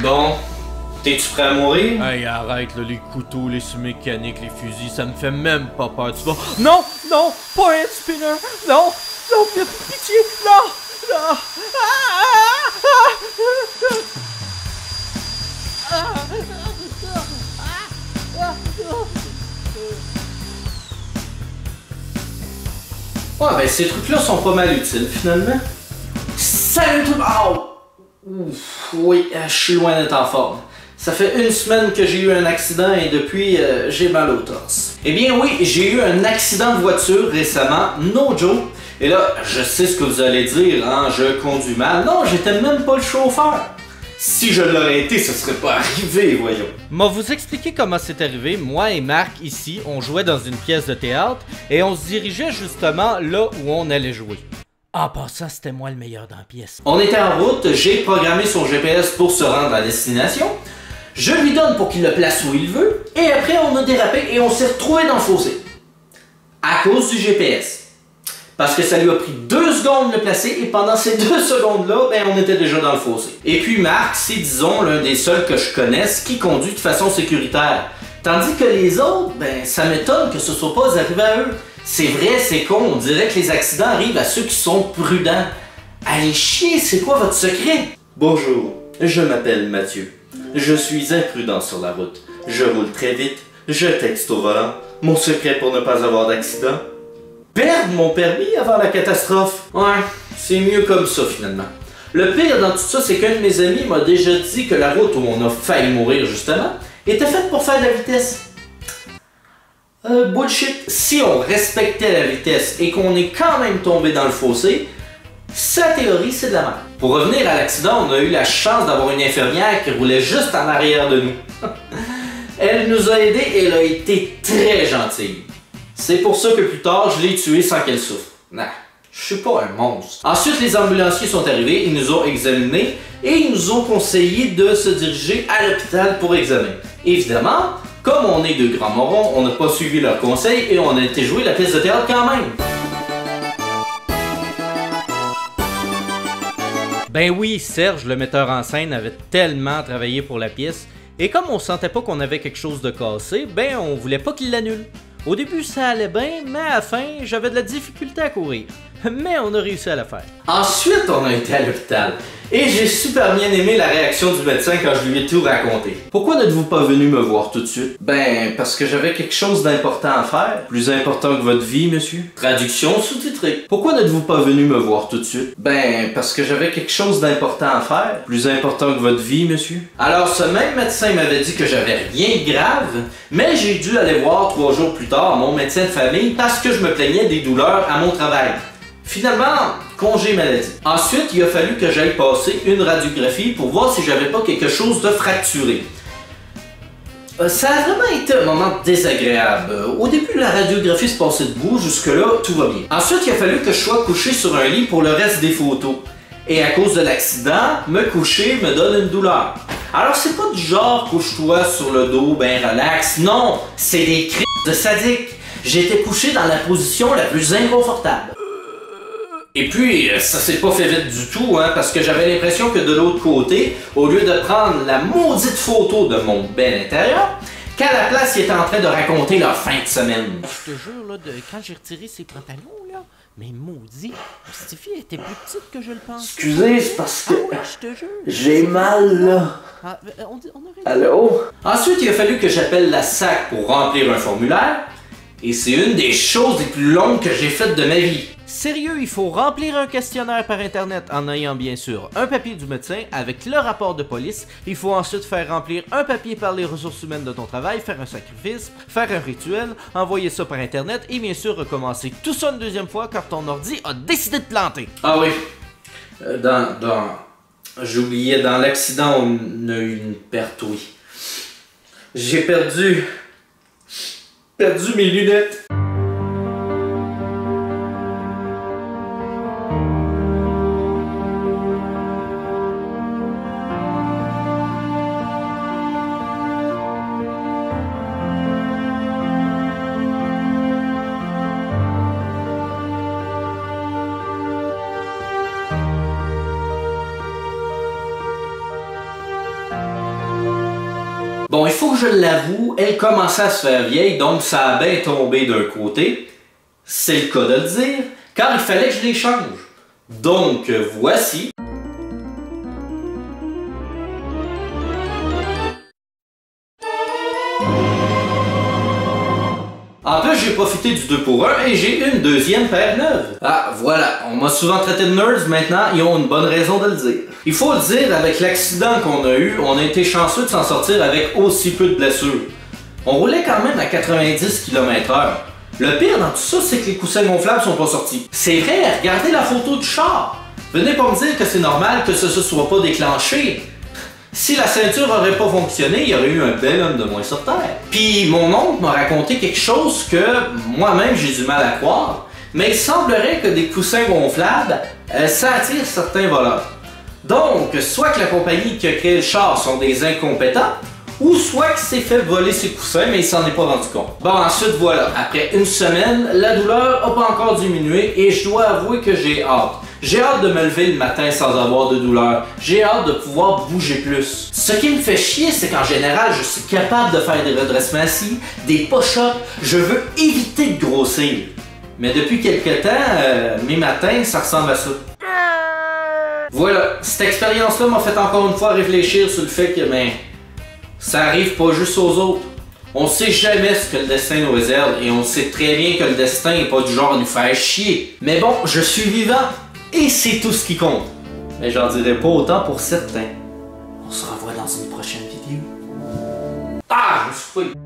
Bon, t'es-tu prêt à mourir? Hey, arrête, là, les couteaux, les scies mécaniques, les fusils, ça me fait même pas peur, tu vois. Non, non, pas un spinner, non, non, pitié, non, non. Ouais, ben ces trucs-là sont pas mal utiles, finalement. Salut tout le monde! Ouf, oui, je suis loin d'être en forme. Ça fait une semaine que j'ai eu un accident et depuis, j'ai mal au torse. Eh bien oui, j'ai eu un accident de voiture récemment, no joke. Et là, je sais ce que vous allez dire, hein, je conduis mal. Non, j'étais même pas le chauffeur. Si je l'aurais été, ce serait pas arrivé, voyons. Moi, vous expliquer comment c'est arrivé. Moi et Marc, ici, on jouait dans une pièce de théâtre et on se dirigeait justement là où on allait jouer. En passant, c'était moi le meilleur dans la pièce. On était en route, j'ai programmé son GPS pour se rendre à destination. Je lui donne pour qu'il le place où il veut, et après on a dérapé et on s'est retrouvé dans le fossé. À cause du GPS. Parce que ça lui a pris 2 secondes de le placer, et pendant ces 2 secondes-là, ben, on était déjà dans le fossé. Et puis Marc, c'est disons l'un des seuls que je connaisse qui conduit de façon sécuritaire. Tandis que les autres, ben ça m'étonne que ce soit pas arrivé à eux. C'est vrai, c'est con, on dirait que les accidents arrivent à ceux qui sont prudents. Allez chier, c'est quoi votre secret? Bonjour, je m'appelle Mathieu. Je suis imprudent sur la route. Je roule très vite. Je texte au volant. Mon secret pour ne pas avoir d'accident? Perdre mon permis avant la catastrophe. Ouais, c'est mieux comme ça finalement. Le pire dans tout ça, c'est qu'un de mes amis m'a déjà dit que la route où on a failli mourir justement était faite pour faire de la vitesse. Bullshit. Si on respectait la vitesse et qu'on est quand même tombé dans le fossé, sa théorie, c'est de la merde. Pour revenir à l'accident, on a eu la chance d'avoir une infirmière qui roulait juste en arrière de nous. Elle nous a aidés et elle a été très gentille. C'est pour ça que plus tard, je l'ai tuée sans qu'elle souffre. Nah, je suis pas un monstre. Ensuite, les ambulanciers sont arrivés, ils nous ont examinés et ils nous ont conseillé de se diriger à l'hôpital pour examen. Évidemment, comme on est de grands morons, on n'a pas suivi leurs conseils et on a été jouer la pièce de théâtre quand même. Ben oui, Serge, le metteur en scène, avait tellement travaillé pour la pièce, et comme on sentait pas qu'on avait quelque chose de cassé, ben on voulait pas qu'il l'annule. Au début ça allait bien, mais à la fin, j'avais de la difficulté à courir. Mais on a réussi à la faire. Ensuite, on a été à l'hôpital. Et j'ai super bien aimé la réaction du médecin quand je lui ai tout raconté. Pourquoi n'êtes-vous pas venu me voir tout de suite? Ben, parce que j'avais quelque chose d'important à faire. Plus important que votre vie, monsieur? Traduction sous-titrée. Pourquoi n'êtes-vous pas venu me voir tout de suite? Ben, parce que j'avais quelque chose d'important à faire. Plus important que votre vie, monsieur? Alors, ce même médecin m'avait dit que j'avais rien de grave, mais j'ai dû aller voir 3 jours plus tard mon médecin de famille parce que je me plaignais des douleurs à mon travail. Finalement, congé maladie. Ensuite, il a fallu que j'aille passer une radiographie pour voir si j'avais pas quelque chose de fracturé. Ça a vraiment été un moment désagréable. Au début, la radiographie se passait debout, jusque-là, tout va bien. Ensuite, il a fallu que je sois couché sur un lit pour le reste des photos. Et à cause de l'accident, me coucher me donne une douleur. Alors, c'est pas du genre couche-toi sur le dos, ben relax. Non, c'est des cris de sadique. J'étais couché dans la position la plus inconfortable. Et puis, ça s'est pas fait vite du tout, hein, parce que j'avais l'impression que de l'autre côté, au lieu de prendre la maudite photo de mon bel intérieur, qu'à la place, il était en train de raconter leur fin de semaine. Je te jure, là, quand j'ai retiré ses pantalons, là, mais maudit, cette fille était plus petite que je le pensais. Excusez, c'est parce que Ah ouais, je te jure. j'ai mal, là. Ah, on aurait... Allô? Ensuite, il a fallu que j'appelle la SAC pour remplir un formulaire, et c'est une des choses les plus longues que j'ai faites de ma vie. Sérieux, il faut remplir un questionnaire par internet en ayant bien sûr un papier du médecin avec le rapport de police. Il faut ensuite faire remplir un papier par les ressources humaines de ton travail, faire un sacrifice, faire un rituel, envoyer ça par internet et bien sûr recommencer tout ça une deuxième fois quand ton ordi a décidé de planter. Ah oui. J'oubliais, dans l'accident, on a eu une perte, oui. J'ai perdu mes lunettes. Bon, il faut que je l'avoue, elle commençait à se faire vieille, donc ça a bien tombé d'un côté. C'est le cas de le dire, car il fallait que je les change. Donc, voici. En plus, j'ai profité du 2 pour 1 et j'ai une deuxième paire neuve. Ah, voilà, on m'a souvent traité de nerds, maintenant ils ont une bonne raison de le dire. Il faut le dire, avec l'accident qu'on a eu, on a été chanceux de s'en sortir avec aussi peu de blessures. On roulait quand même à 90 km/h. Le pire dans tout ça, c'est que les coussins gonflables sont pas sortis. C'est vrai, regardez la photo du char. Venez pas me dire que c'est normal que ça se soit pas déclenché. Si la ceinture aurait pas fonctionné, il y aurait eu un bel homme de moins sur Terre. Puis mon oncle m'a raconté quelque chose que moi-même j'ai du mal à croire, mais il semblerait que des coussins gonflables, ça attire certains voleurs. Donc, soit que la compagnie qui a créé le char sont des incompétents, ou soit qu'il s'est fait voler ses coussins, mais il s'en est pas rendu compte. Bon, ensuite voilà, après une semaine, la douleur a pas encore diminué et je dois avouer que j'ai hâte. J'ai hâte de me lever le matin sans avoir de douleur. J'ai hâte de pouvoir bouger plus. Ce qui me fait chier, c'est qu'en général, je suis capable de faire des redressements assis, des push-ups. Je veux éviter de grossir. Mais depuis quelque temps, mes matins, ça ressemble à ça. Voilà, cette expérience-là m'a fait encore une fois réfléchir sur le fait que, ça arrive pas juste aux autres. On sait jamais ce que le destin nous réserve et on sait très bien que le destin est pas du genre à nous faire chier. Mais bon, je suis vivant. Et c'est tout ce qui compte. Mais j'en dirai pas autant pour certains. On se revoit dans une prochaine vidéo. Ah, je me suis pris.